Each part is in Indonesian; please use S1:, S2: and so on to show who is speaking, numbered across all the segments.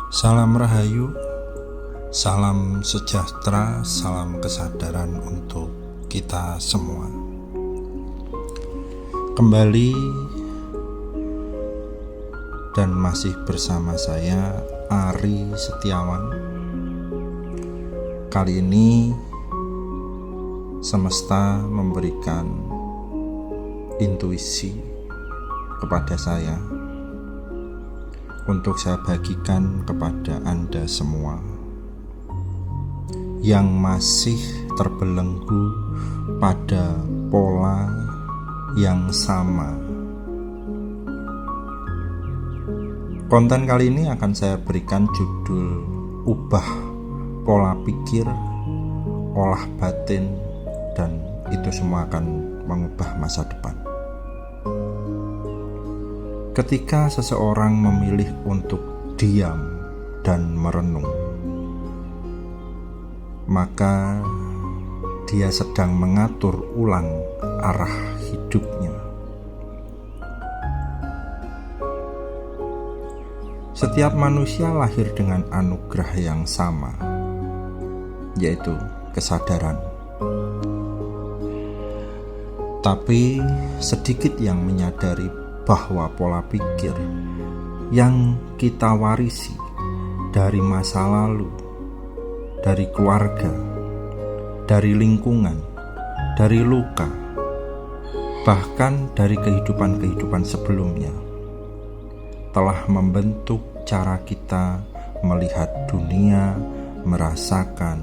S1: Salam Rahayu, salam sejahtera, salam kesadaran untuk kita semua. Kembali dan masih bersama saya Ari Setiawan. Kali ini semesta memberikan intuisi kepada saya untuk saya bagikan kepada Anda semua yang masih terbelenggu pada pola yang sama. Konten kali ini akan saya berikan judul ubah pola pikir, olah batin, dan itu semua akan mengubah masa depan. Ketika seseorang memilih untuk diam dan merenung, maka dia sedang mengatur ulang arah hidupnya. Setiap manusia lahir dengan anugerah yang sama, yaitu kesadaran. Tapi sedikit yang menyadari bahwa pola pikir yang kita warisi dari masa lalu, dari keluarga, dari lingkungan, dari luka, bahkan dari kehidupan-kehidupan sebelumnya, telah membentuk cara kita melihat dunia, merasakan,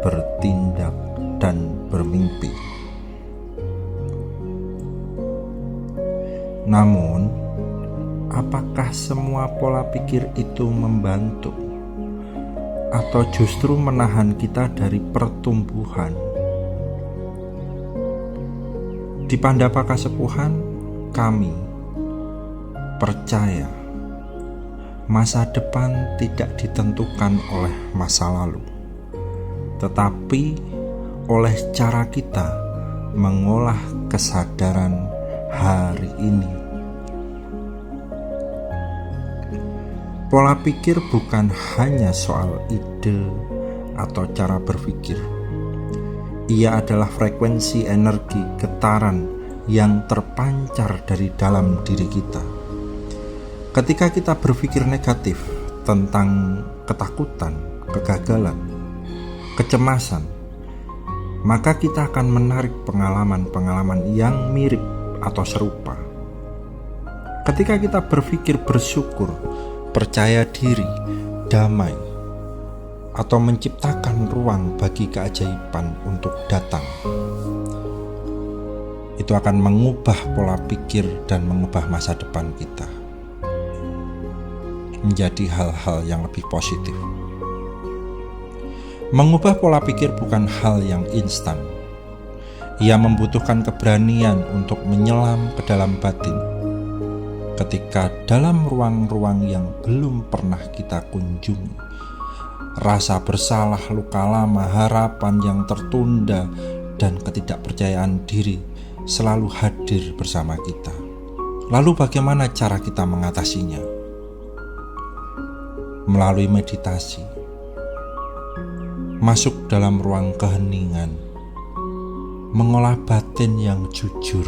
S1: bertindak, dan bermimpi. Namun, apakah semua pola pikir itu membantu atau justru menahan kita dari pertumbuhan? Di Pandapa Kasepuhan, kami percaya masa depan tidak ditentukan oleh masa lalu, tetapi oleh cara kita mengolah kesadaran hari ini. Pola pikir bukan hanya soal ide atau cara berpikir. Ia adalah frekuensi energi getaran yang terpancar dari dalam diri kita. Ketika kita berpikir negatif tentang ketakutan, kegagalan, kecemasan, maka kita akan menarik pengalaman-pengalaman yang mirip atau serupa. Ketika kita berpikir bersyukur, percaya diri, damai, atau menciptakan ruang bagi keajaiban untuk datang, itu akan mengubah pola pikir dan mengubah masa depan kita menjadi hal-hal yang lebih positif. Mengubah pola pikir bukan hal yang instan. Ia membutuhkan keberanian untuk menyelam ke dalam batin. Ketika dalam ruang-ruang yang belum pernah kita kunjungi, rasa bersalah, luka lama, harapan yang tertunda, dan ketidakpercayaan diri selalu hadir bersama kita. Lalu bagaimana cara kita mengatasinya? Melalui meditasi, masuk dalam ruang keheningan, mengolah batin yang jujur.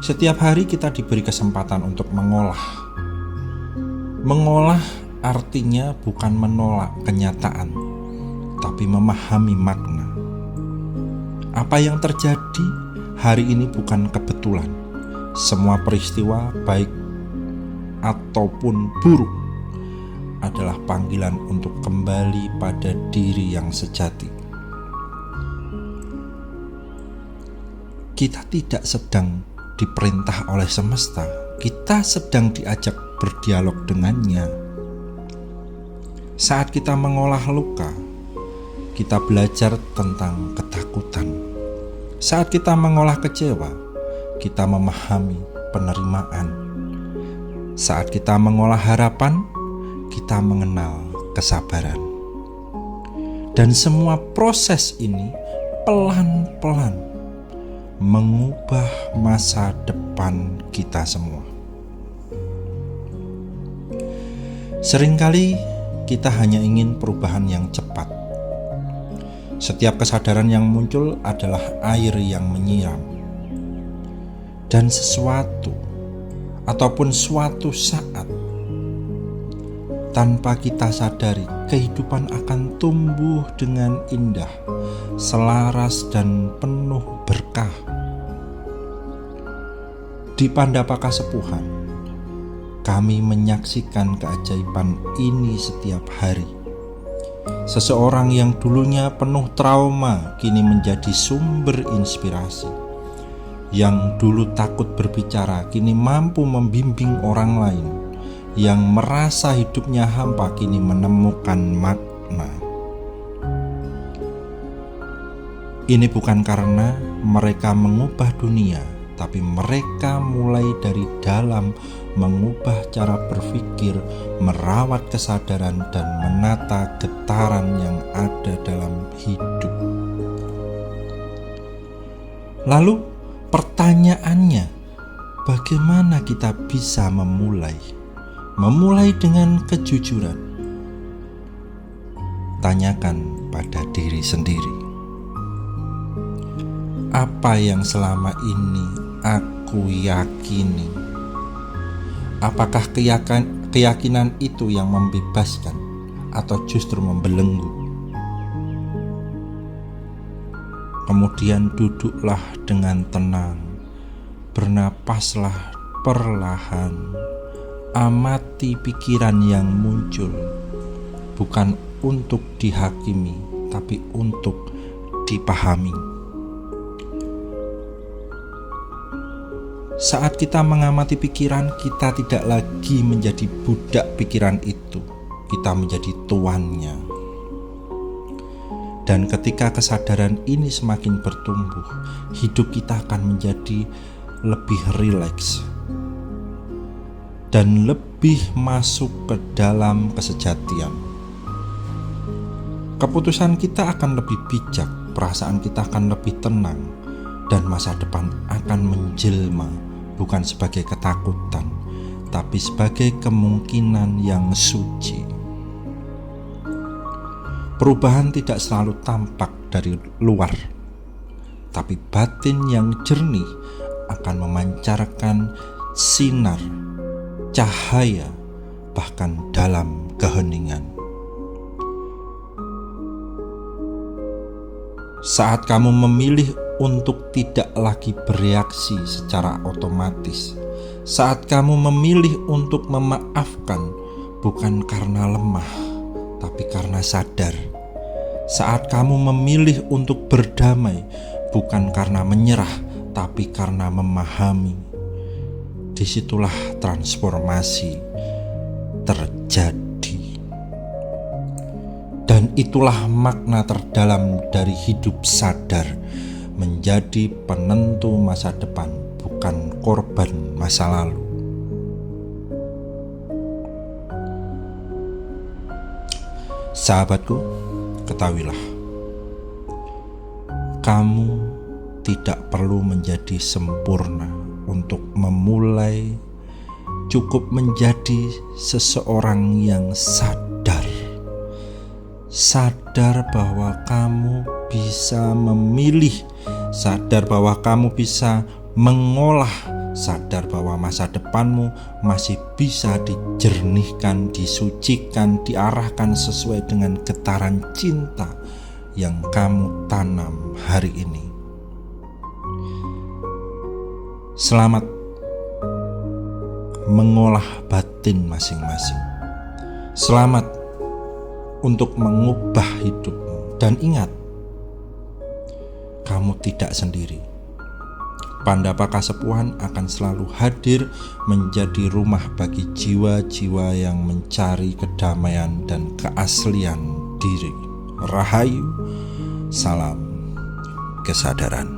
S1: Setiap hari kita diberi kesempatan untuk mengolah. Mengolah artinya bukan menolak kenyataan, tapi memahami makna. Apa yang terjadi hari ini bukan kebetulan. Semua peristiwa, baik ataupun buruk, adalah panggilan untuk kembali pada diri yang sejati. Kita tidak sedang diperintah oleh semesta, kita sedang diajak berdialog dengannya. Saat kita mengolah luka, kita belajar tentang ketakutan. Saat kita mengolah kecewa, kita memahami penerimaan. Saat kita mengolah harapan, kita mengenal kesabaran. Dan semua proses ini pelan-pelan mengubah masa depan kita semua. Seringkali kita hanya ingin perubahan yang cepat. Setiap kesadaran yang muncul adalah air yang menyiram. Dan sesuatu ataupun suatu saat, tanpa kita sadari, kehidupan akan tumbuh dengan indah, selaras dan penuh berkah. Di Pandapaka Sepuhan, kami menyaksikan keajaiban ini setiap hari. Seseorang yang dulunya penuh trauma kini menjadi sumber inspirasi. Yang dulu takut berbicara kini mampu membimbing orang lain. Yang merasa hidupnya hampa kini menemukan makna. Ini bukan karena mereka mengubah dunia, tapi mereka mulai dari dalam mengubah cara berpikir, merawat kesadaran, dan menata getaran yang ada dalam hidup. Lalu pertanyaannya, bagaimana kita bisa memulai? Memulai dengan kejujuran. Tanyakan pada diri sendiri, apa yang selama ini aku yakini? Apakah keyakinan itu yang membebaskan atau justru membelenggu? Kemudian duduklah dengan tenang, bernapaslah perlahan, amati pikiran yang muncul, bukan untuk dihakimi, tapi untuk dipahami. Saat kita mengamati pikiran, kita tidak lagi menjadi budak pikiran itu, kita menjadi tuannya. Dan ketika kesadaran ini semakin bertumbuh, hidup kita akan menjadi lebih rileks dan lebih masuk ke dalam kesejatian. Keputusan kita akan lebih bijak, perasaan kita akan lebih tenang, dan masa depan akan menjelma bukan sebagai ketakutan, tapi sebagai kemungkinan yang suci. Perubahan tidak selalu tampak dari luar, tapi batin yang jernih akan memancarkan sinar, cahaya, bahkan dalam keheningan. Saat kamu memilih untuk tidak lagi bereaksi secara otomatis, saat kamu memilih untuk memaafkan bukan karena lemah, tapi karena sadar, saat kamu memilih untuk berdamai bukan karena menyerah, tapi karena memahami, disitulah transformasi terjadi. Dan itulah makna terdalam dari hidup sadar, menjadi penentu masa depan, bukan korban masa lalu. Sahabatku, ketahuilah, kamu tidak perlu menjadi sempurna untuk memulai, cukup menjadi seseorang yang sadar bahwa kamu bisa memilih, sadar bahwa kamu bisa mengolah, sadar bahwa masa depanmu masih bisa dijernihkan, disucikan, diarahkan sesuai dengan getaran cinta yang kamu tanam hari ini. Selamat mengolah batin masing-masing. Selamat untuk mengubah hidupmu. Dan ingat, kamu tidak sendiri. Pandapaka Sepuhan akan selalu hadir menjadi rumah bagi jiwa-jiwa yang mencari kedamaian dan keaslian diri. Rahayu, salam kesadaran.